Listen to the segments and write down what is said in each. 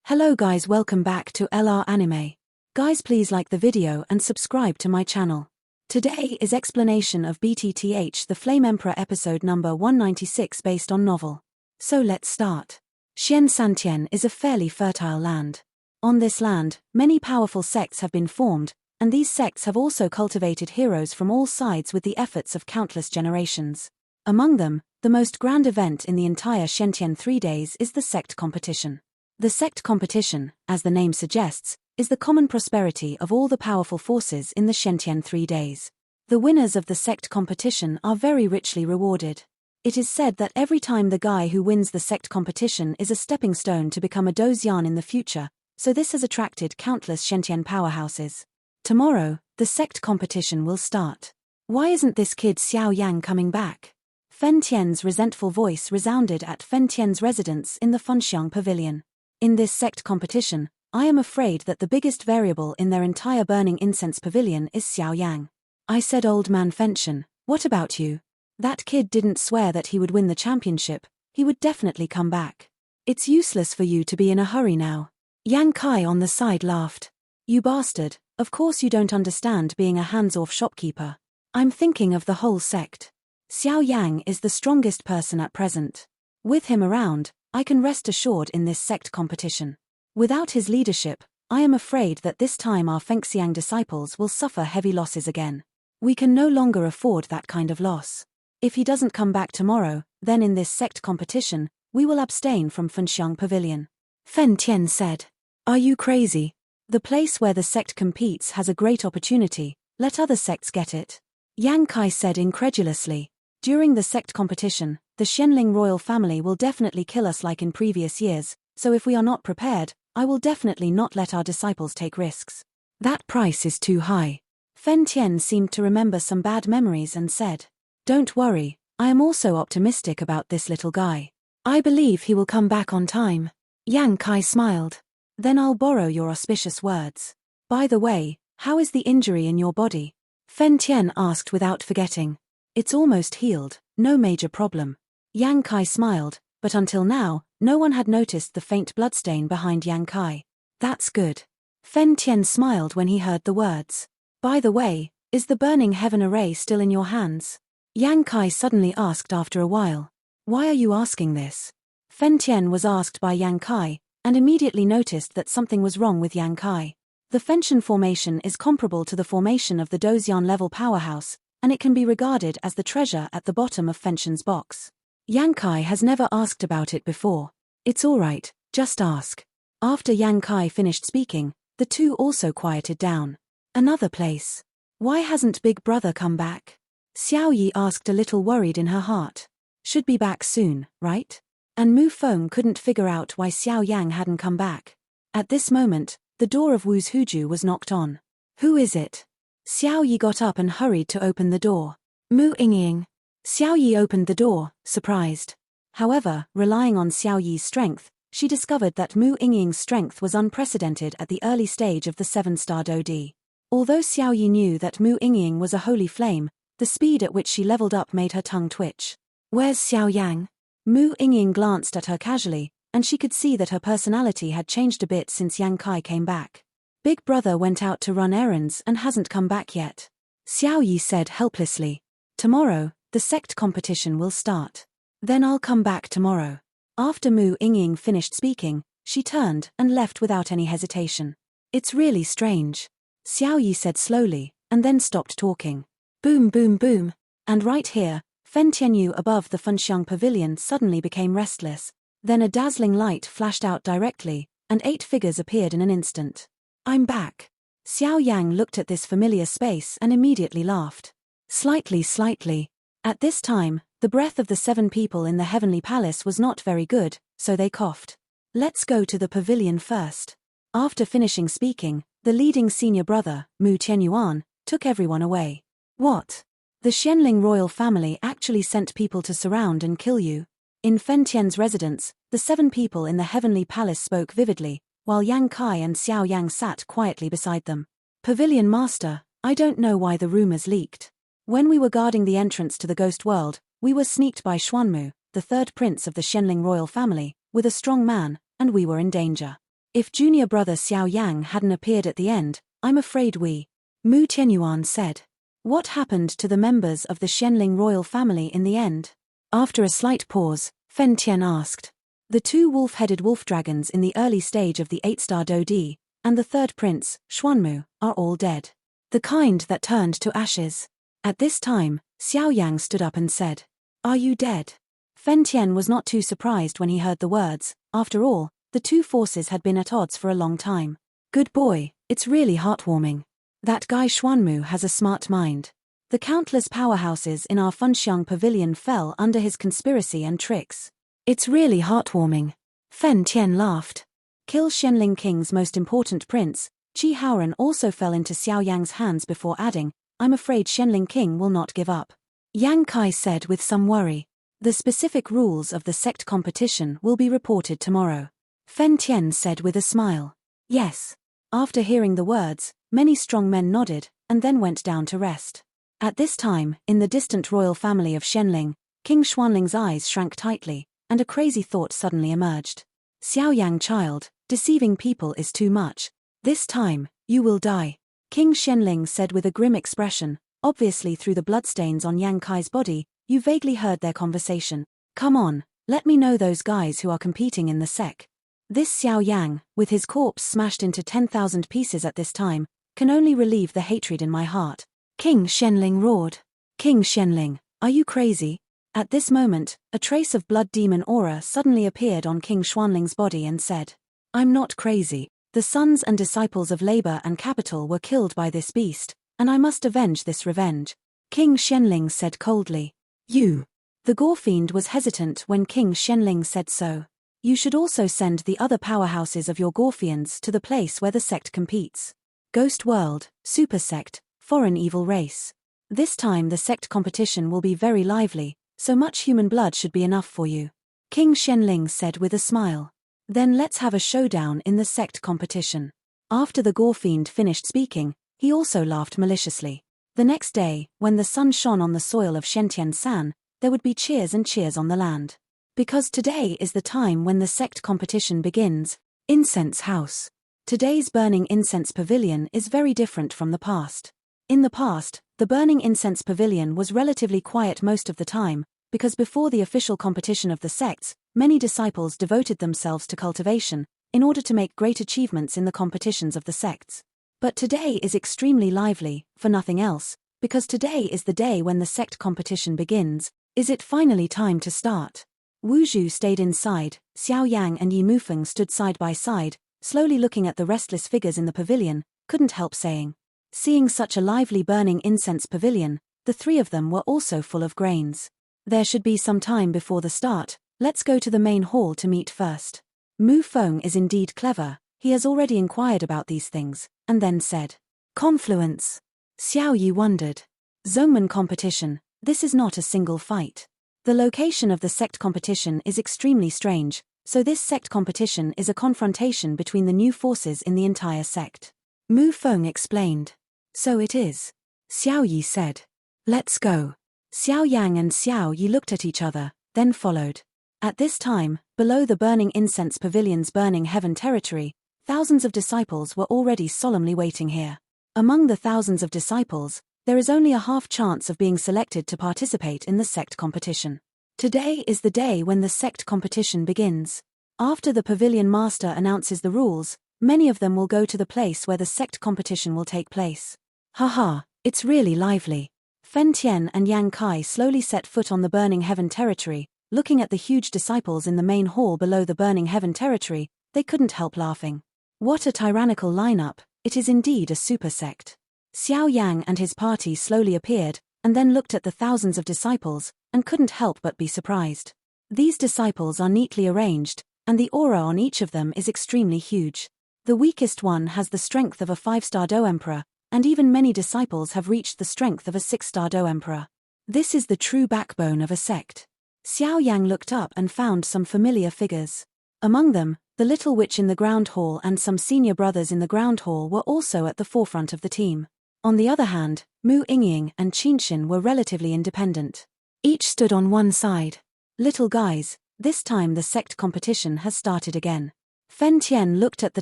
Hello guys, welcome back to LR Anime. Guys, please like the video and subscribe to my channel. Today is explanation of BTTH the Flame Emperor episode number 196 based on novel. So let's start. Xian is a fairly fertile land. On this land, many powerful sects have been formed, and these sects have also cultivated heroes from all sides with the efforts of countless generations. Among them, the most grand event in the entire Xian 3 days is the sect competition. The sect competition, as the name suggests, is the common prosperity of all the powerful forces in the Xian 3 days. The winners of the sect competition are very richly rewarded. It is said that every time the guy who wins the sect competition is a stepping stone to become a Dozian in the future, so this has attracted countless Xian powerhouses. Tomorrow, the sect competition will start. Why isn't this kid Xiao Yan coming back? Fen Tian's resentful voice resounded at Fen Tian's residence in the Funxiang Pavilion. In this sect competition, I am afraid that the biggest variable in their entire burning incense pavilion is Xiao Yang. I said, old man Fenchen, what about you? That kid didn't swear that he would win the championship, he would definitely come back. It's useless for you to be in a hurry now. Yang Kai on the side laughed. You bastard, of course you don't understand being a hands-off shopkeeper. I'm thinking of the whole sect. Xiao Yang is the strongest person at present. With him around, I can rest assured in this sect competition. Without his leadership, I am afraid that this time our Fengxiang disciples will suffer heavy losses again. We can no longer afford that kind of loss. If he doesn't come back tomorrow, then in this sect competition, we will abstain from Funxiang Pavilion. Fen Tian said. Are you crazy? The place where the sect competes has a great opportunity, let other sects get it. Yang Kai said incredulously. During the sect competition, the Xianling royal family will definitely kill us like in previous years, so if we are not prepared, I will definitely not let our disciples take risks. That price is too high. Fen Tian seemed to remember some bad memories and said, Don't worry, I am also optimistic about this little guy. I believe he will come back on time. Yang Kai smiled. Then I'll borrow your auspicious words. By the way, how is the injury in your body? Fen Tian asked without forgetting. It's almost healed, no major problem. Yang Kai smiled, but until now, no one had noticed the faint bloodstain behind Yang Kai. That's good. Fen Tian smiled when he heard the words. By the way, is the burning heaven array still in your hands? Yang Kai suddenly asked after a while. Why are you asking this? Fen Tian was asked by Yang Kai, and immediately noticed that something was wrong with Yang Kai. The Fenshin formation is comparable to the formation of the Dozian level powerhouse, and it can be regarded as the treasure at the bottom of Fenshin's box. Yang Kai has never asked about it before. It's alright, just ask. After Yang Kai finished speaking, the two also quieted down. Another place. Why hasn't Big Brother come back? Xiao Yi asked a little worried in her heart. Should be back soon, right? And Mu Feng couldn't figure out why Xiao Yang hadn't come back. At this moment, the door of Wu's Huju was knocked on. Who is it? Xiao Yi got up and hurried to open the door. Mu Yingying. Xiao Yi opened the door, surprised. However, relying on Xiao Yi's strength, she discovered that Mu Yingying's strength was unprecedented at the early stage of the 7-star Dodi. Although Xiao Yi knew that Mu Yingying was a holy flame, the speed at which she leveled up made her tongue twitch. Where's Xiao Yang? Mu Yingying glanced at her casually, and she could see that her personality had changed a bit since Yang Kai came back. Big Brother went out to run errands and hasn't come back yet. Xiao Yi said helplessly. Tomorrow, the sect competition will start. Then I'll come back tomorrow. After Mu Yingying finished speaking, she turned and left without any hesitation. It's really strange. Xiao Yi said slowly, and then stopped talking. Boom boom boom. And right here, Fen Tianyu above the Funxiang Pavilion suddenly became restless. Then a dazzling light flashed out directly, and 8 figures appeared in an instant. I'm back. Xiao Yang looked at this familiar space and immediately laughed. Slightly. At this time, the breath of the 7 people in the heavenly palace was not very good, so they coughed. Let's go to the pavilion first. After finishing speaking, the leading senior brother, Mu Tianyuan, took everyone away. What? The Xianling royal family actually sent people to surround and kill you? In Fen Tian's residence, the 7 people in the heavenly palace spoke vividly, while Yang Kai and Xiao Yang sat quietly beside them. Pavilion Master, I don't know why the rumors leaked. When we were guarding the entrance to the ghost world, we were sneaked by Xuanmu, the 3rd prince of the Xianling royal family, with a strong man, and we were in danger. If junior brother Xiao Yang hadn't appeared at the end, I'm afraid we. Mu Tianyuan said. What happened to the members of the Xianling royal family in the end? After a slight pause, Fen Tian asked. The 2 wolf-headed wolf dragons in the early stage of the 8-star Dodi, and the 3rd prince, Xuanmu, are all dead. The kind that turned to ashes. At this time, Xiao Yang stood up and said, Are you dead? Fen Tian was not too surprised when he heard the words. After all, the 2 forces had been at odds for a long time. Good boy, it's really heartwarming. That guy Xuanmu has a smart mind. The countless powerhouses in our Funxiang pavilion fell under his conspiracy and tricks. It's really heartwarming. Fen Tian laughed. Kill Xianling King's most important prince, Qi Haoran also fell into Xiao Yang's hands before adding, I'm afraid Xianling King will not give up. Yang Kai said with some worry. The specific rules of the sect competition will be reported tomorrow. Fen Tian said with a smile. Yes. After hearing the words, many strong men nodded, and then went down to rest. At this time, in the distant royal family of Xianling, King Xuanling's eyes shrank tightly, and a crazy thought suddenly emerged. Xiao Yang child, deceiving people is too much. This time, you will die. King Xianling said with a grim expression, obviously through the bloodstains on Yang Kai's body, you vaguely heard their conversation. Come on, let me know those guys who are competing in the sec. This Xiao Yang, with his corpse smashed into 10,000 pieces at this time, can only relieve the hatred in my heart. King Xianling roared. King Xianling, are you crazy? At this moment, a trace of blood demon aura suddenly appeared on King Xuanling's body and said, I'm not crazy. The sons and disciples of labor and capital were killed by this beast, and I must avenge this revenge. King Xianling said coldly. You. The Gore Fiend was hesitant when King Xianling said so. You should also send the other powerhouses of your Gorfians to the place where the sect competes. Ghost World, Super Sect, Foreign Evil Race. This time the sect competition will be very lively, so much human blood should be enough for you. King Xianling said with a smile. Then let's have a showdown in the sect competition. After the Gore Fiend finished speaking, he also laughed maliciously. The next day, when the sun shone on the soil of Shentian-san, there would be cheers and cheers on the land. Because today is the time when the sect competition begins. Incense House. Today's Burning Incense Pavilion is very different from the past. In the past, the Burning Incense Pavilion was relatively quiet most of the time, because before the official competition of the sects, many disciples devoted themselves to cultivation, in order to make great achievements in the competitions of the sects. But today is extremely lively, for nothing else, because today is the day when the sect competition begins. Is it finally time to start? Wu Zhu stayed inside, Xiao Yang and Yi Mufeng stood side by side, slowly looking at the restless figures in the pavilion, couldn't help saying. Seeing such a lively burning incense pavilion, the 3 of them were also full of grains. There should be some time before the start, let's go to the main hall to meet first. Mu Feng is indeed clever, he has already inquired about these things, and then said. Confluence. Xiao Yi wondered. Zongmen competition, this is not a single fight. The location of the sect competition is extremely strange, so this sect competition is a confrontation between the new forces in the entire sect. Mu Feng explained. So it is. Xiao Yi said. Let's go. Xiao Yang and Xiao Yi looked at each other, then followed. At this time, below the Burning Incense Pavilion's Burning Heaven territory, thousands of disciples were already solemnly waiting here. Among the thousands of disciples, there is only a half chance of being selected to participate in the sect competition. Today is the day when the sect competition begins. After the pavilion master announces the rules, many of them will go to the place where the sect competition will take place. Haha, it's really lively. Fen Tian and Yang Kai slowly set foot on the Burning Heaven territory, looking at the huge disciples in the main hall below the Burning Heaven territory, they couldn't help laughing. What a tyrannical lineup, it is indeed a super sect. Xiao Yang and his party slowly appeared, and then looked at the thousands of disciples, and couldn't help but be surprised. These disciples are neatly arranged, and the aura on each of them is extremely huge. The weakest one has the strength of a 5-star Do Emperor, and even many disciples have reached the strength of a 6-star Do Emperor. This is the true backbone of a sect. Xiao Yang looked up and found some familiar figures. Among them, the little witch in the ground hall and some senior brothers in the ground hall were also at the forefront of the team. On the other hand, Mu Yingying and Qinshin were relatively independent. Each stood on one side. Little guys, this time the sect competition has started again. Fen Tian looked at the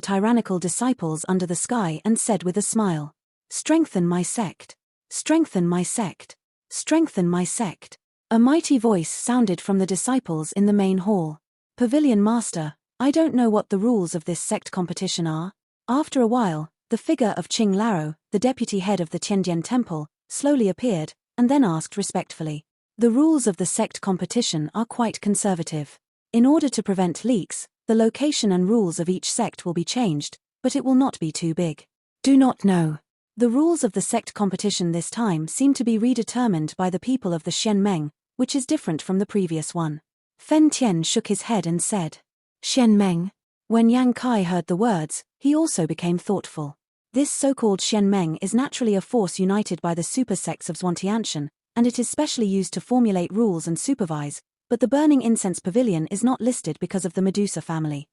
tyrannical disciples under the sky and said with a smile, "Strengthen my sect. Strengthen my sect. Strengthen my sect." A mighty voice sounded from the disciples in the main hall. "Pavilion Master, I don't know what the rules of this sect competition are." After a while, the figure of Qing Laro, the deputy head of the Tiandian temple, slowly appeared, and then asked respectfully, "The rules of the sect competition are quite conservative. In order to prevent leaks, the location and rules of each sect will be changed, but it will not be too big. Do not know. The rules of the sect competition this time seem to be redetermined by the people of the Xianmeng, which is different from the previous one." Fen Tian shook his head and said, "Xianmeng?" When Yang Kai heard the words, he also became thoughtful. This so-called Xianmeng is naturally a force united by the super sects of Zhuangtianshan, and it is specially used to formulate rules and supervise, but the Burning Incense Pavilion is not listed because of the Medusa family.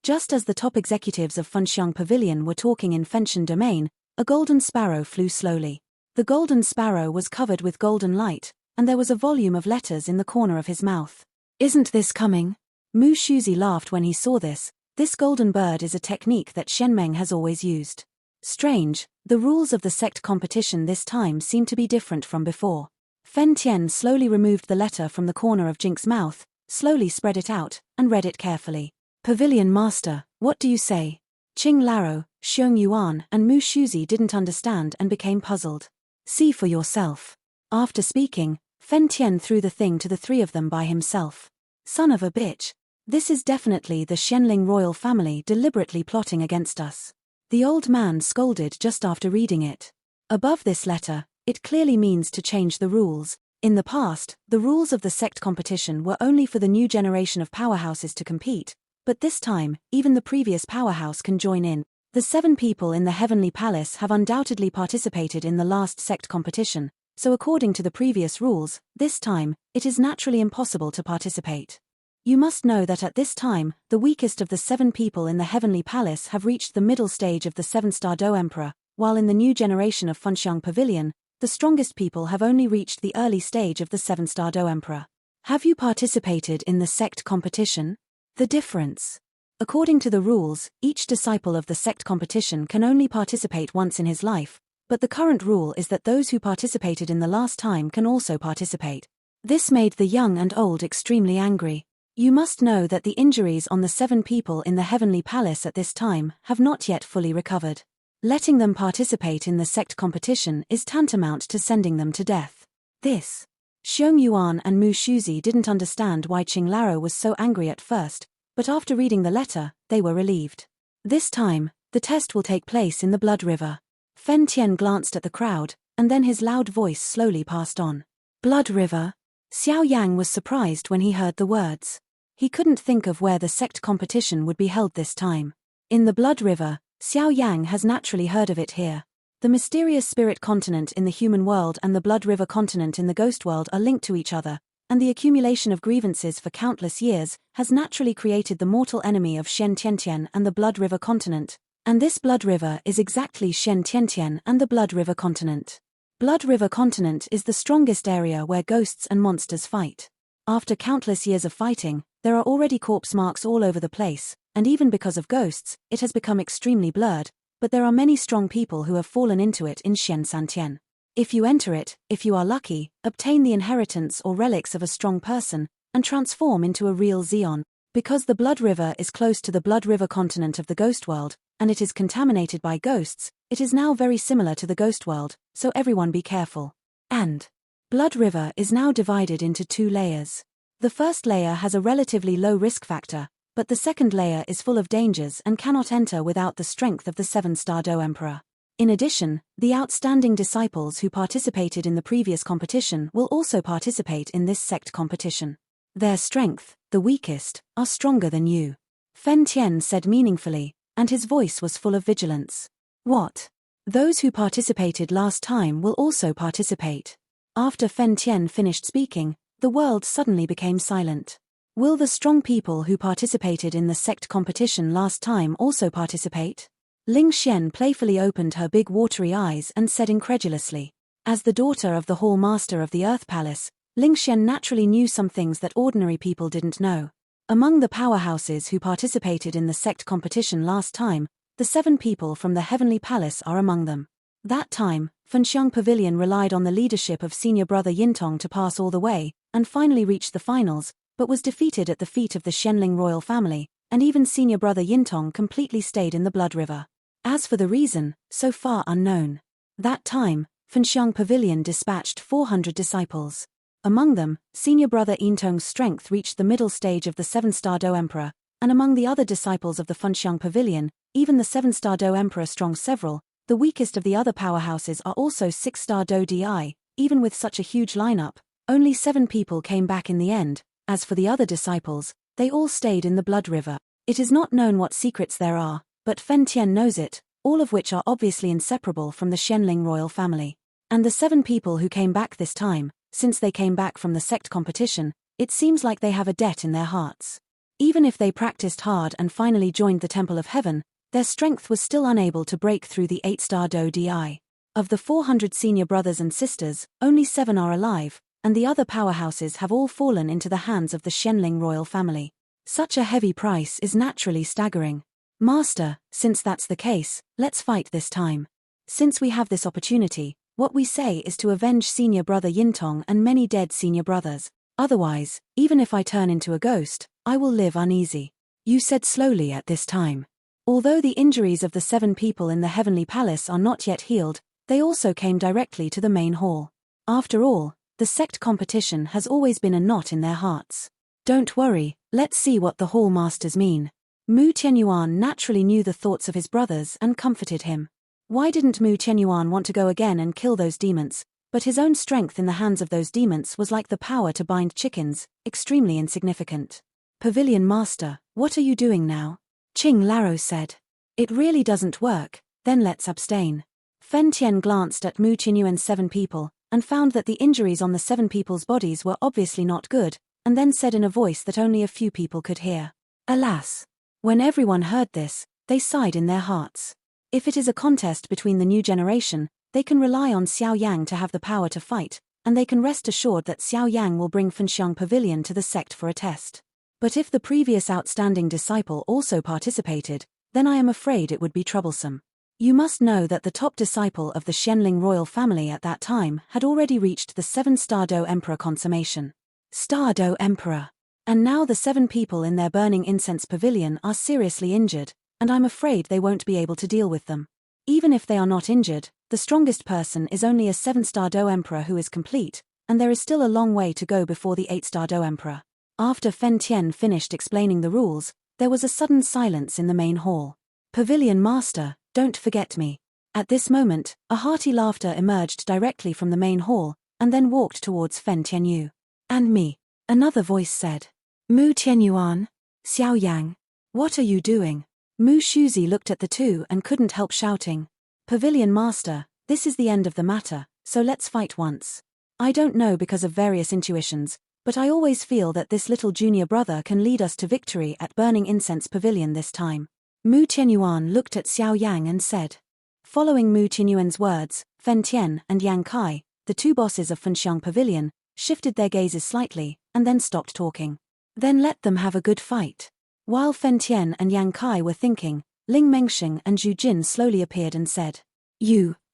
Just as the top executives of Funxiang Pavilion were talking in Fenshan Domain, a golden sparrow flew slowly. The golden sparrow was covered with golden light, and there was a volume of letters in the corner of his mouth. "Isn't this coming?" Mu Shuzi laughed when he saw this. This golden bird is a technique that Xianmeng has always used. Strange, the rules of the sect competition this time seem to be different from before. Fen Tian slowly removed the letter from the corner of Jink's mouth, slowly spread it out, and read it carefully. "Pavilion Master, what do you say?" Qing Laro, Xiong Yuan and Mu Shuzi didn't understand and became puzzled. "See for yourself." After speaking, Fen Tian threw the thing to the three of them by himself. "Son of a bitch. This is definitely the Xianling royal family deliberately plotting against us." The old man scolded just after reading it. Above this letter, it clearly means to change the rules. In the past, the rules of the sect competition were only for the new generation of powerhouses to compete, but this time, even the previous powerhouse can join in. The 7 people in the Heavenly Palace have undoubtedly participated in the last sect competition, so according to the previous rules, this time, it is naturally impossible to participate. You must know that at this time, the weakest of the 7 people in the Heavenly Palace have reached the middle stage of the 7-star Do Emperor, while in the new generation of Funxiang Pavilion, the strongest people have only reached the early stage of the 7-star Do Emperor. Have you participated in the sect competition? The difference. According to the rules, each disciple of the sect competition can only participate once in his life, but the current rule is that those who participated in the last time can also participate. This made the young and old extremely angry. You must know that the injuries on the 7 people in the Heavenly Palace at this time have not yet fully recovered. Letting them participate in the sect competition is tantamount to sending them to death. This. Xiong Yuan and Mu Shuzi didn't understand why Qing Laro was so angry at first, but after reading the letter, they were relieved. This time, the test will take place in the Blood River. Fen Tian glanced at the crowd, and then his loud voice slowly passed on. Blood River? Xiao Yan was surprised when he heard the words. He couldn't think of where the sect competition would be held this time. In the Blood River, Xiao Yang has naturally heard of it here. The mysterious spirit continent in the human world and the Blood River continent in the ghost world are linked to each other, and the accumulation of grievances for countless years has naturally created the mortal enemy of Shen Tiantian and the Blood River continent, and this Blood River is exactly Shen Tiantian and the Blood River continent. Blood River continent is the strongest area where ghosts and monsters fight. After countless years of fighting, there are already corpse marks all over the place, and even because of ghosts, it has become extremely blurred, but there are many strong people who have fallen into it in Shen Santian. If you enter it, if you are lucky, obtain the inheritance or relics of a strong person, and transform into a real Zeon. Because the Blood River is close to the Blood River continent of the ghost world, and it is contaminated by ghosts, it is now very similar to the ghost world, so everyone be careful. And Blood River is now divided into 2 layers. The first layer has a relatively low risk factor, but the second layer is full of dangers and cannot enter without the strength of the 7-star Do Emperor. In addition, the outstanding disciples who participated in the previous competition will also participate in this sect competition. Their strength, the weakest, are stronger than you. Fen Tian said meaningfully, and his voice was full of vigilance. What? Those who participated last time will also participate. After Fen Tian finished speaking, the world suddenly became silent. Will the strong people who participated in the sect competition last time also participate? Ling Xian playfully opened her big watery eyes and said incredulously. As the daughter of the Hall Master of the Earth Palace, Ling Xian naturally knew some things that ordinary people didn't know. Among the powerhouses who participated in the sect competition last time, the 7 people from the Heavenly Palace are among them. That time, Fenxiang Pavilion relied on the leadership of senior brother Yintong to pass all the way, and finally reached the finals, but was defeated at the feet of the Xianling royal family, and even senior brother Yintong completely stayed in the Blood River. As for the reason, so far unknown. That time, Fenxiang Pavilion dispatched 400 disciples. Among them, senior brother Yintong's strength reached the middle stage of the 7-star Do Emperor, and among the other disciples of the Fenxiang Pavilion, even the 7-star Do Emperor strong several. The weakest of the other powerhouses are also 6-star Do Di. Even with such a huge lineup, only 7 people came back in the end. As for the other disciples, they all stayed in the Blood River. It is not known what secrets there are, but Fen Tian knows it, all of which are obviously inseparable from the Xianling royal family. And the 7 people who came back this time, since they came back from the sect competition, it seems like they have a debt in their hearts. Even if they practiced hard and finally joined the Temple of Heaven, their strength was still unable to break through the 8-star Do Di. Of the 400 senior brothers and sisters, only 7 are alive, and the other powerhouses have all fallen into the hands of the Xianling royal family. Such a heavy price is naturally staggering. Master, since that's the case, let's fight this time. Since we have this opportunity, what we say is to avenge senior brother Yintong and many dead senior brothers. Otherwise, even if I turn into a ghost, I will live uneasy. You said slowly at this time. Although the injuries of the 7 people in the Heavenly Palace are not yet healed, they also came directly to the main hall. After all, the sect competition has always been a knot in their hearts. Don't worry, let's see what the hall masters mean. Mu Tianyuan naturally knew the thoughts of his brothers and comforted him. Why didn't Mu Tianyuan want to go again and kill those demons? But his own strength in the hands of those demons was like the power to bind chickens, extremely insignificant. Pavilion Master, what are you doing now? Qing Laro said. It really doesn't work, then let's abstain. Fen Tian glanced at Mu Tianyuan's 7 people, and found that the injuries on the 7 people's bodies were obviously not good, and then said in a voice that only a few people could hear. Alas! When everyone heard this, they sighed in their hearts. If it is a contest between the new generation, they can rely on Xiao Yang to have the power to fight, and they can rest assured that Xiao Yang will bring Fenxiang Pavilion to the sect for a test. But if the previous outstanding disciple also participated, then I am afraid it would be troublesome. You must know that the top disciple of the Xianling royal family at that time had already reached the 7-star Do Emperor consummation. Star Do Emperor. And now the 7 people in their burning incense pavilion are seriously injured, and I'm afraid they won't be able to deal with them. Even if they are not injured, the strongest person is only a 7-star Do Emperor who is complete, and there is still a long way to go before the 8-star Do Emperor. After Fen Tian finished explaining the rules, there was a sudden silence in the main hall. Pavilion Master, don't forget me. At this moment, a hearty laughter emerged directly from the main hall, and then walked towards Fen Tianyu. And me. Another voice said. Mu Tianyuan? Xiao Yang? What are you doing? Mu Shuzi looked at the two and couldn't help shouting. Pavilion Master, this is the end of the matter, so let's fight once. I don't know because of various intuitions, but I always feel that this little junior brother can lead us to victory at Burning Incense Pavilion this time. Mu Tianyuan looked at Xiao Yang and said. Following Mu Tianyuan's words, Fen Tian and Yang Kai, the 2 bosses of Fenxiang Pavilion, shifted their gazes slightly, and then stopped talking. Then let them have a good fight. While Fen Tian and Yang Kai were thinking, Ling Mengxing and Zhu Jin slowly appeared and said.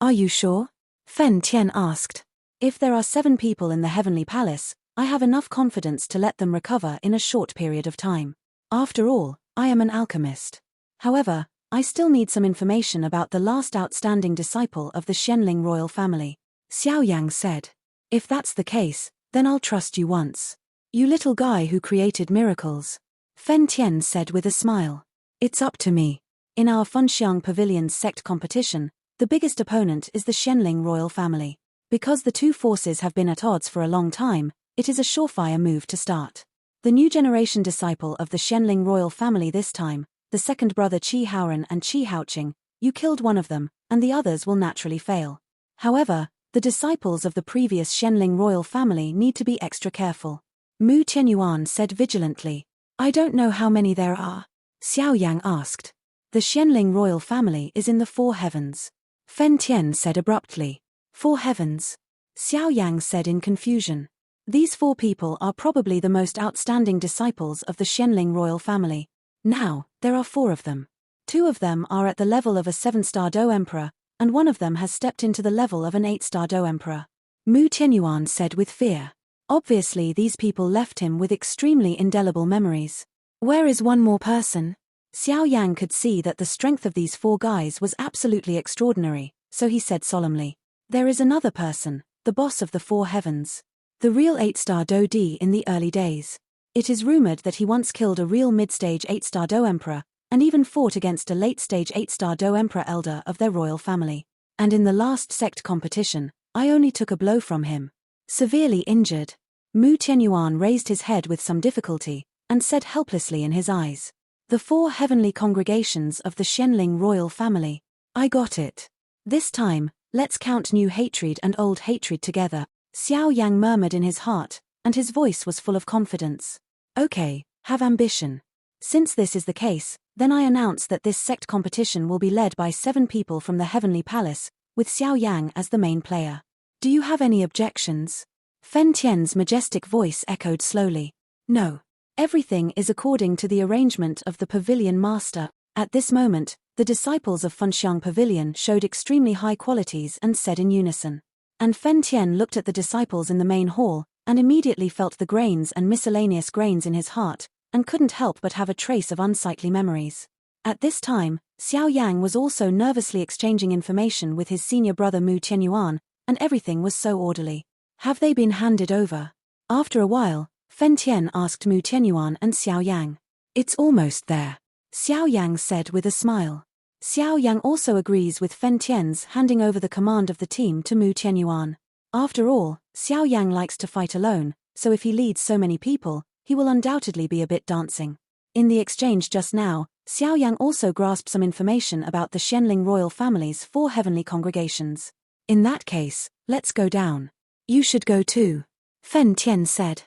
Are you sure? Fen Tian asked. If there are 7 people in the Heavenly Palace, I have enough confidence to let them recover in a short period of time. After all, I am an alchemist. However, I still need some information about the last outstanding disciple of the Xianling royal family. Xiao Yang said. If that's the case, then I'll trust you once. You little guy who created miracles. Fen Tian said with a smile. It's up to me. In our Fenxiang Pavilion's sect competition, the biggest opponent is the Xianling royal family. Because the 2 forces have been at odds for a long time, it is a surefire move to start. The new generation disciple of the Xianling royal family this time, the second brother Qi Haoran and Qi Haoqing, you killed one of them, and the others will naturally fail. However, the disciples of the previous Xianling royal family need to be extra careful. Mu Tianyuan said vigilantly. I don't know how many there are. Xiao Yang asked. The Xianling royal family is in the 4 heavens. Fen Tian said abruptly. 4 heavens? Xiao Yang said in confusion. These 4 people are probably the most outstanding disciples of the Xianling royal family. Now, there are 4 of them. 2 of them are at the level of a 7-star Do Emperor, and 1 of them has stepped into the level of an 8-star Do Emperor. Mu Tianyuan said with fear. Obviously these people left him with extremely indelible memories. Where is one more person? Xiao Yan could see that the strength of these 4 guys was absolutely extraordinary, so he said solemnly. There is another person, the boss of the 4 heavens. The real 8-star Do Di in the early days. It is rumored that he once killed a real mid-stage 8-star Do Emperor, and even fought against a late-stage 8-star Do Emperor elder of their royal family. And in the last sect competition, I only took a blow from him. Severely injured. Mu Tianyuan raised his head with some difficulty, and said helplessly in his eyes. The 4 heavenly congregations of the Xianling royal family. I got it. This time, let's count new hatred and old hatred together, Xiao Yang murmured in his heart, and his voice was full of confidence. Okay, have ambition. Since this is the case, then I announce that this sect competition will be led by 7 people from the Heavenly Palace, with Xiao Yang as the main player. Do you have any objections? Fen Tian's majestic voice echoed slowly. No. Everything is according to the arrangement of the pavilion master. At this moment, the disciples of Funxiang Pavilion showed extremely high qualities and said in unison. And Fen Tian looked at the disciples in the main hall, and immediately felt the grains and miscellaneous grains in his heart, and couldn't help but have a trace of unsightly memories. At this time, Xiao Yang was also nervously exchanging information with his senior brother Mu Tianyuan, and everything was so orderly. Have they been handed over? After a while, Fen Tian asked Mu Tianyuan and Xiao Yang. It's almost there, Xiao Yang said with a smile. Xiao Yang also agrees with Fen Tian's handing over the command of the team to Mu Tianyuan. After all, Xiao Yang likes to fight alone, so if he leads so many people, he will undoubtedly be a bit dancing. In the exchange just now, Xiao Yang also grasped some information about the Xianling royal family's 4 heavenly congregations. In that case, let's go down. You should go too, Fen Tian said.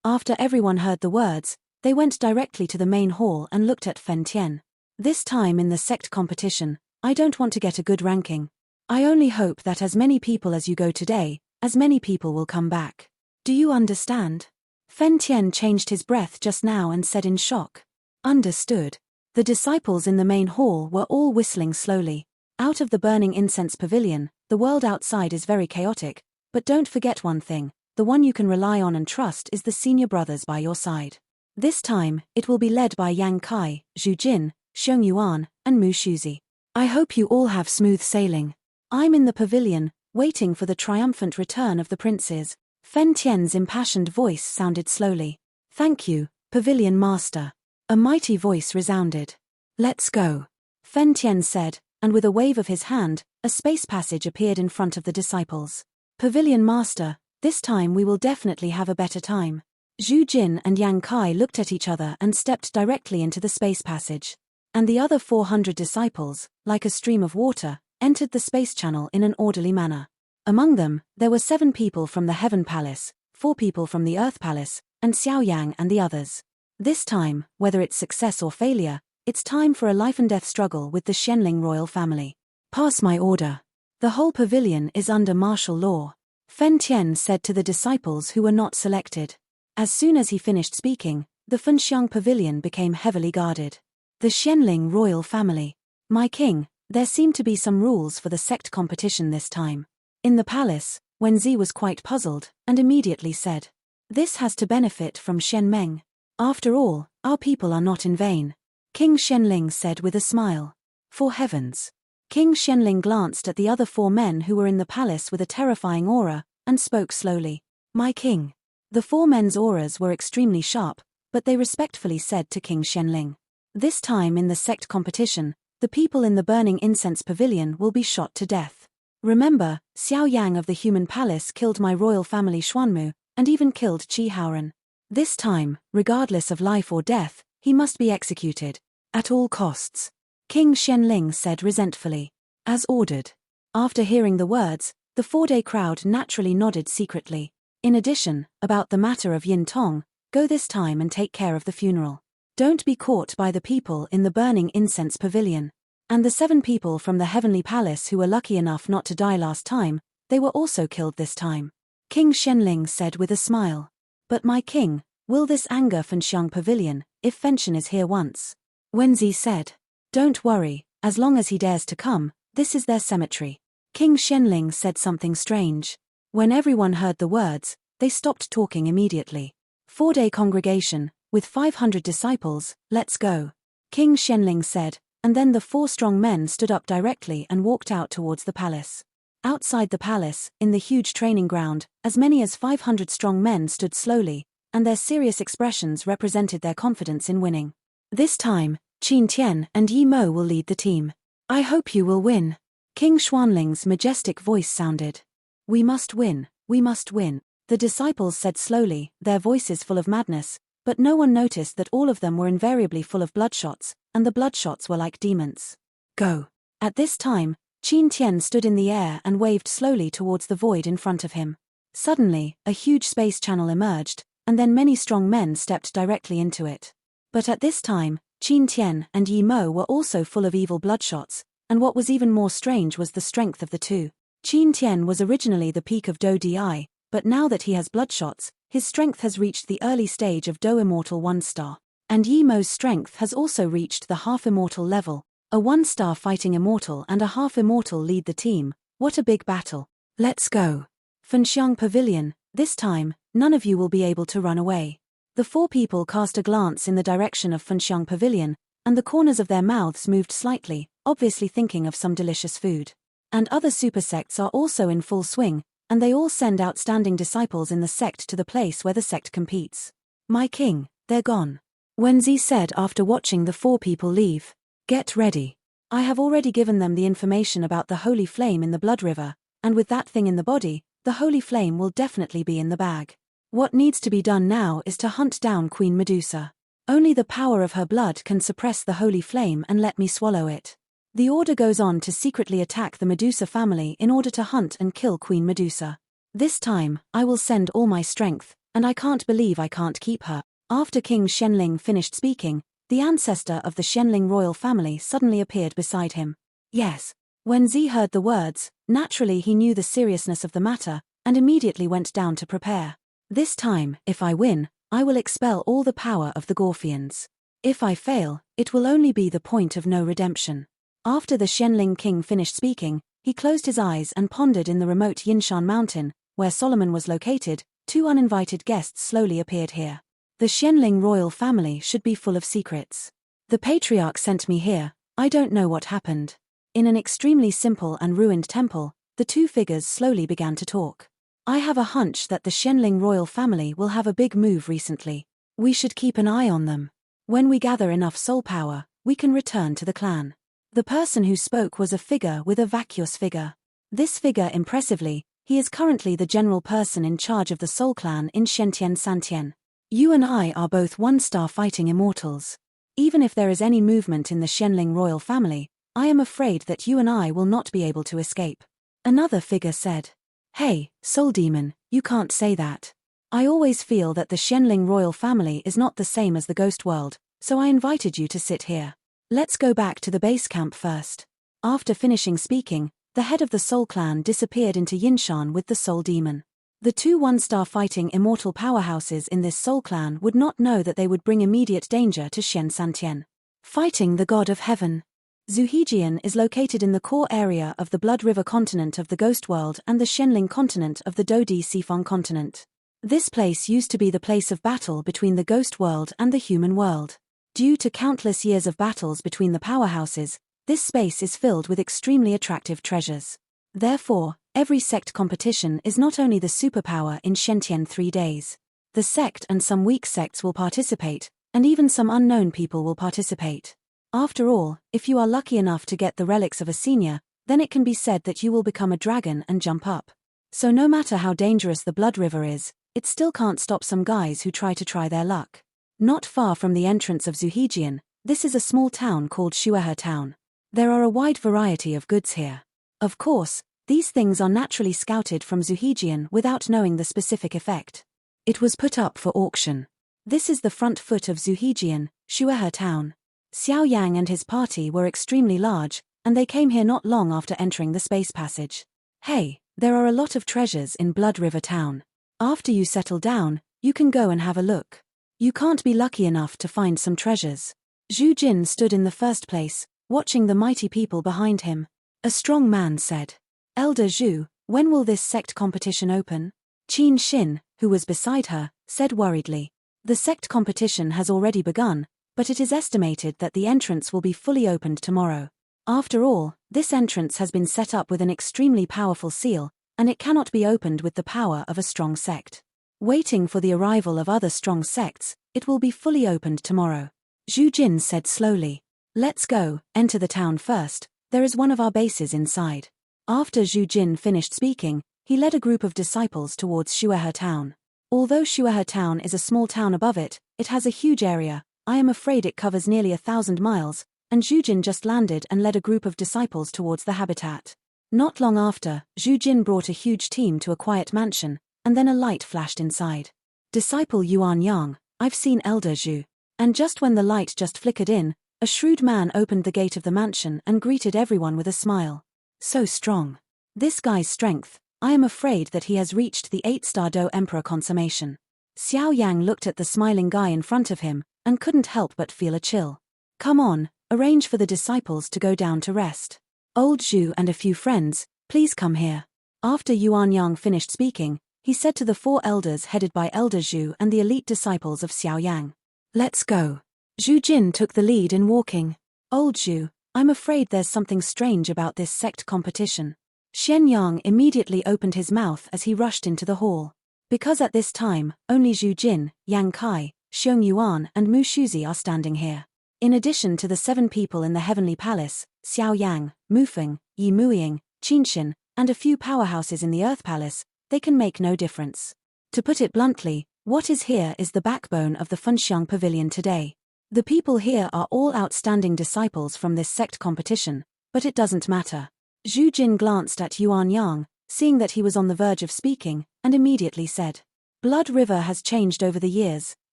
After everyone heard the words, they went directly to the main hall and looked at Fen Tian. This time in the sect competition, I don't want to get a good ranking. I only hope that as many people as you go today, as many people will come back. Do you understand? Fen Tian changed his breath just now and said in shock. Understood. The disciples in the main hall were all whistling slowly. Out of the burning incense pavilion, the world outside is very chaotic, but don't forget one thing. The one you can rely on and trust is the senior brothers by your side. This time, it will be led by Yang Kai, Zhu Jin, Xiong Yuan, and Mu Shuzi. I hope you all have smooth sailing. I'm in the pavilion, waiting for the triumphant return of the princes. Fen Tian's impassioned voice sounded slowly. Thank you, Pavilion Master. A mighty voice resounded. Let's go, Fen Tian said, and with a wave of his hand, a space passage appeared in front of the disciples. Pavilion Master, this time we will definitely have a better time. Zhu Jin and Yang Kai looked at each other and stepped directly into the space passage. And the other 400 disciples, like a stream of water, entered the space channel in an orderly manner. Among them, there were 7 people from the Heaven Palace, 4 people from the Earth Palace, and Xiao Yang and the others. This time, whether it's success or failure, it's time for a life-and-death struggle with the Xianling royal family. Pass my order. The whole pavilion is under martial law, Fen Tian said to the disciples who were not selected. As soon as he finished speaking, the Funxiang Pavilion became heavily guarded. The Xianling royal family. My king, there seem to be some rules for the sect competition this time. In the palace, Wenzi was quite puzzled, and immediately said, this has to benefit from Shenmeng. After all, our people are not in vain. King Shenling said with a smile. For heavens. King Shenling glanced at the other 4 men who were in the palace with a terrifying aura, and spoke slowly. My king. The 4 men's auras were extremely sharp, but they respectfully said to King Shenling. This time in the sect competition, the people in the burning incense pavilion will be shot to death. Remember, Xiao Yang of the human palace killed my royal family Xuanmu, and even killed Qi Haoran. This time, regardless of life or death, he must be executed. At all costs. King Shenling said resentfully. As ordered. After hearing the words, the 4-day crowd naturally nodded secretly. In addition, about the matter of Yin Tong, go this time and take care of the funeral. Don't be caught by the people in the burning incense pavilion. And the 7 people from the heavenly palace who were lucky enough not to die last time, they were also killed this time. King Shenling said with a smile. But my king, will this anger Fenxiang Pavilion, if Fenxian is here once? Wenzi said. Don't worry, as long as he dares to come, this is their cemetery. King Shenling said something strange. When everyone heard the words, they stopped talking immediately. 4-day congregation, with 500 disciples, let's go. King Shenling said, and then the 4 strong men stood up directly and walked out towards the palace. Outside the palace, in the huge training ground, as many as 500 strong men stood slowly, and their serious expressions represented their confidence in winning. This time, Qin Tian and Yi Mo will lead the team. I hope you will win. King Xuanling's majestic voice sounded. We must win, we must win. The disciples said slowly, their voices full of madness, but no one noticed that all of them were invariably full of bloodshots, and the bloodshots were like demons. Go. At this time, Qin Tian stood in the air and waved slowly towards the void in front of him. Suddenly, a huge space channel emerged, and then many strong men stepped directly into it. But at this time, Qin Tian and Yi Mo were also full of evil bloodshots, and what was even more strange was the strength of the two. Qin Tian was originally the peak of Do Di, but now that he has bloodshots, his strength has reached the early stage of Do Immortal 1-star. And Yi Mo's strength has also reached the half-immortal level. A 1-star fighting immortal and a half-immortal lead the team. What a big battle. Let's go. Fenxiang Pavilion, this time, none of you will be able to run away. The 4 people cast a glance in the direction of Fenxiang Pavilion, and the corners of their mouths moved slightly, obviously thinking of some delicious food. And other super sects are also in full swing, and they all send outstanding disciples in the sect to the place where the sect competes. My king, they're gone. Wenzi said after watching the 4 people leave. Get ready. I have already given them the information about the holy flame in the blood river, and with that thing in the body, the holy flame will definitely be in the bag. What needs to be done now is to hunt down Queen Medusa. Only the power of her blood can suppress the holy flame and let me swallow it. The order goes on to secretly attack the Medusa family in order to hunt and kill Queen Medusa. This time, I will send all my strength, and I can't believe I can't keep her. After King Shenling finished speaking, the ancestor of the Shenling royal family suddenly appeared beside him. Yes. When Zi heard the words, naturally he knew the seriousness of the matter, and immediately went down to prepare. This time, if I win, I will expel all the power of the Gorfians. If I fail, it will only be the point of no redemption. After the Shenling king finished speaking, he closed his eyes and pondered in the remote Yinshan mountain, where Solomon was located. 2 uninvited guests slowly appeared here. The Shenling royal family should be full of secrets. The patriarch sent me here, I don't know what happened. In an extremely simple and ruined temple, the 2 figures slowly began to talk. I have a hunch that the Shenling royal family will have a big move recently. We should keep an eye on them. When we gather enough soul power, we can return to the clan. The person who spoke was a figure with a vacuous figure. This figure impressively, he is currently the general person in charge of the soul clan in Shentian Santian. You and I are both 1-star fighting immortals. Even if there is any movement in the Shenling royal family, I am afraid that you and I will not be able to escape. Another figure said. Hey, soul demon, you can't say that. I always feel that the Shenling royal family is not the same as the ghost world, so I invited you to sit here. Let's go back to the base camp first. After finishing speaking, the head of the soul clan disappeared into Yinshan with the soul demon. The 2 1-star fighting immortal powerhouses in this soul clan would not know that they would bring immediate danger to Shen Santian. Fighting the god of heaven. Zuhejian is located in the core area of the Blood River continent of the Ghost World and the Shenling continent of the Dodi Sifong continent. This place used to be the place of battle between the Ghost World and the human world. Due to countless years of battles between the powerhouses, this space is filled with extremely attractive treasures. Therefore, every sect competition is not only the superpower in Shentian 3 days. The sect and some weak sects will participate, and even some unknown people will participate. After all, if you are lucky enough to get the relics of a senior, then it can be said that you will become a dragon and jump up. So no matter how dangerous the Blood River is, it still can't stop some guys who try their luck. Not far from the entrance of Zuhejian, this is a small town called Shuehe Town. There are a wide variety of goods here. Of course, these things are naturally scouted from Zuhejian without knowing the specific effect. It was put up for auction. This is the front foot of Zuhejian, Shuehe Town. Xiao Yan and his party were extremely large, and they came here not long after entering the space passage. Hey, There are a lot of treasures in Blood River Town. After you settle down, you can go and have a look. You can't be lucky enough to find some treasures. Zhu Jin stood in the first place, watching the mighty people behind him. A strong man said, "Elder Zhu, when will this sect competition open?" Qin Xin, who was beside her, said worriedly. The sect competition has already begun, but it is estimated that the entrance will be fully opened tomorrow. After all, this entrance has been set up with an extremely powerful seal, and it cannot be opened with the power of a strong sect. Waiting for the arrival of other strong sects, it will be fully opened tomorrow. Zhu Jin said slowly. "Let's go, enter the town first, there is one of our bases inside." After Zhu Jin finished speaking, he led a group of disciples towards Shuehe Town. Although Shuehe Town is a small town above it, it has a huge area. I am afraid it covers nearly 1,000 miles, and Zhu Jin just landed and led a group of disciples towards the habitat. Not long after, Zhu Jin brought a huge team to a quiet mansion, and then a light flashed inside. "Disciple Yuan Yang, I've seen Elder Zhu." And just when the light just flickered in, a shrewd man opened the gate of the mansion and greeted everyone with a smile. "So strong. This guy's strength, I am afraid that he has reached the 8-star Do Emperor consummation." Xiao Yang looked at the smiling guy in front of him, and couldn't help but feel a chill. "Come on, arrange for the disciples to go down to rest. Old Zhu and a few friends, please come here." After Yuan Yang finished speaking, he said to the 4 elders headed by Elder Zhu and the elite disciples of Xiao Yang, "Let's go." Zhu Jin took the lead in walking. "Old Zhu, I'm afraid there's something strange about this sect competition." Xian Yang immediately opened his mouth as he rushed into the hall. Because at this time, only Zhu Jin, Yang Kai, Xiong Yuan and Mu Shuzi are standing here. In addition to the 7 people in the Heavenly Palace, Xiao Yang, Mu Feng, Yi Muying, Qin Xin, and a few powerhouses in the Earth Palace, they can make no difference. To put it bluntly, what is here is the backbone of the Funxiang Pavilion today. The people here are all outstanding disciples from this sect competition, but it doesn't matter. Zhu Jin glanced at Yuan Yang, seeing that he was on the verge of speaking, and immediately said, "Blood River has changed over the years,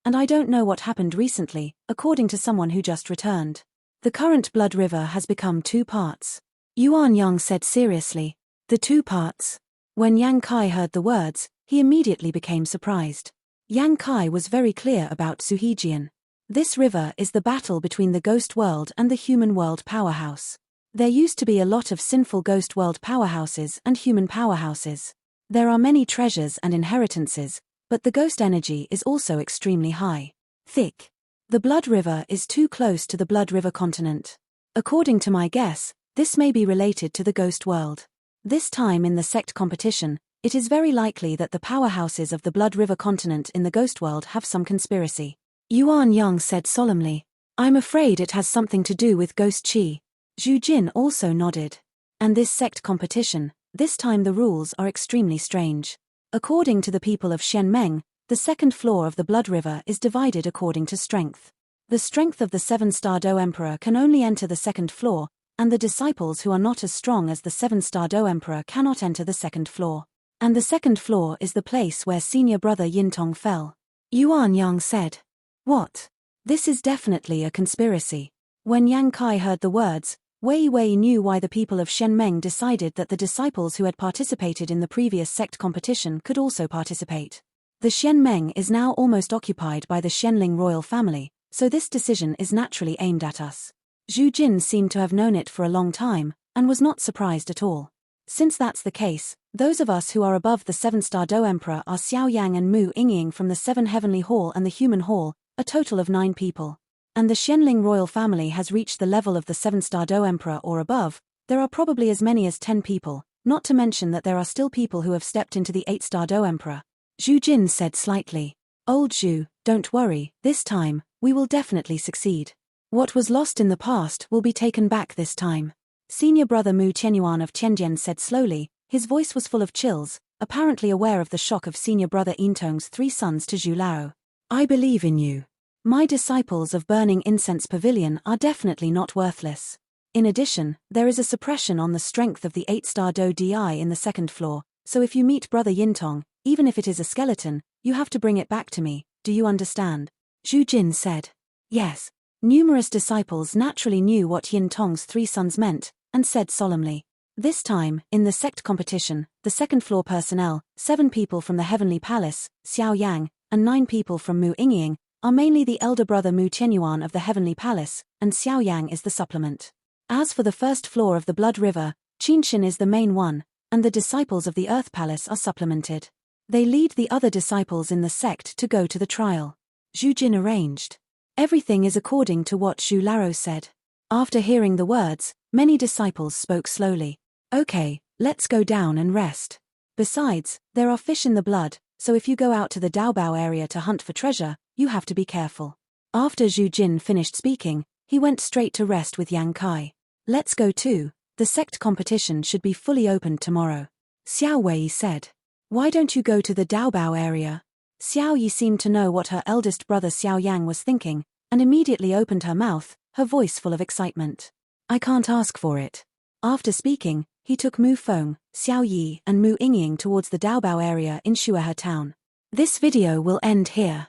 and I don't know what happened recently, according to someone who just returned. The current Blood River has become 2 parts." Yuan Yang said seriously, "The 2 parts?" When Yang Kai heard the words, he immediately became surprised. Yang Kai was very clear about Suhijian. This river is the battle between the ghost world and the human world powerhouse. There used to be a lot of sinful ghost world powerhouses and human powerhouses. There are many treasures and inheritances, but the ghost energy is also extremely high. Thick. The Blood River is too close to the Blood River continent. According to my guess, this may be related to the ghost world. This time in the sect competition, it is very likely that the powerhouses of the Blood River continent in the ghost world have some conspiracy. Yuan Yang said solemnly, "I'm afraid it has something to do with ghost chi." Zhu Jin also nodded. "And this sect competition, this time the rules are extremely strange. According to the people of Shenmeng, the 2nd floor of the Blood River is divided according to strength. The strength of the 7-star Do Emperor can only enter the 2nd floor, and the disciples who are not as strong as the 7-star Do Emperor cannot enter the 2nd floor. And the 2nd floor is the place where senior brother Yintong fell." Yuan Yang said, "What? This is definitely a conspiracy." When Yang Kai heard the words, Wei Wei knew why the people of Shenmeng decided that the disciples who had participated in the previous sect competition could also participate. The Shenmeng is now almost occupied by the Shenling royal family, so this decision is naturally aimed at us. Zhu Jin seemed to have known it for a long time, and was not surprised at all. Since that's the case, those of us who are above the 7-star Do Emperor are Xiao Yang and Mu Yingying from the 7 Heavenly Hall and the Human Hall, a total of 9 people. And the Shenling royal family has reached the level of the 7-star Do Emperor or above. There are probably as many as 10 people, not to mention that there are still people who have stepped into the 8-star Do Emperor. Zhu Jin said slightly, "Old Zhu, don't worry, this time, we will definitely succeed. What was lost in the past will be taken back this time." Senior brother Mu Qianyuan of Tianjian said slowly, his voice was full of chills, apparently aware of the shock of senior brother Yintong's 3 sons to Zhu Lao. "I believe in you. My disciples of Burning Incense Pavilion are definitely not worthless. In addition, there is a suppression on the strength of the 8-star Do Di in the 2nd floor, so if you meet brother Yintong, even if it is a skeleton, you have to bring it back to me, do you understand?" Zhu Jin said. Yes. Numerous disciples naturally knew what Yintong's 3 sons meant, and said solemnly, This time, in the sect competition, the second-floor personnel, 7 people from the Heavenly Palace, Xiao Yang, and 9 people from Mu Yingying, are mainly the elder brother Mu Qianyuan of the Heavenly Palace, and Xiao Yang is the supplement. As for the first floor of the Blood River, Qinshin is the main one, and the disciples of the Earth Palace are supplemented. They lead the other disciples in the sect to go to the trial. Zhu Jin arranged. Everything is according to what Zhu Laro said. After hearing the words, many disciples spoke slowly. Okay, let's go down and rest. Besides, there are fish in the blood, so if you go out to the Daobao area to hunt for treasure, you have to be careful. After Zhu Jin finished speaking, he went straight to rest with Yang Kai. Let's go too. The sect competition should be fully opened tomorrow. Xiao Wei said. Why don't you go to the Daobao area? Xiao Yi seemed to know what her eldest brother Xiao Yang was thinking, and immediately opened her mouth, her voice full of excitement. I can't ask for it. After speaking, he took Mu Feng, Xiao Yi and Mu Yingying towards the Daobao area in Shuehe town. This video will end here.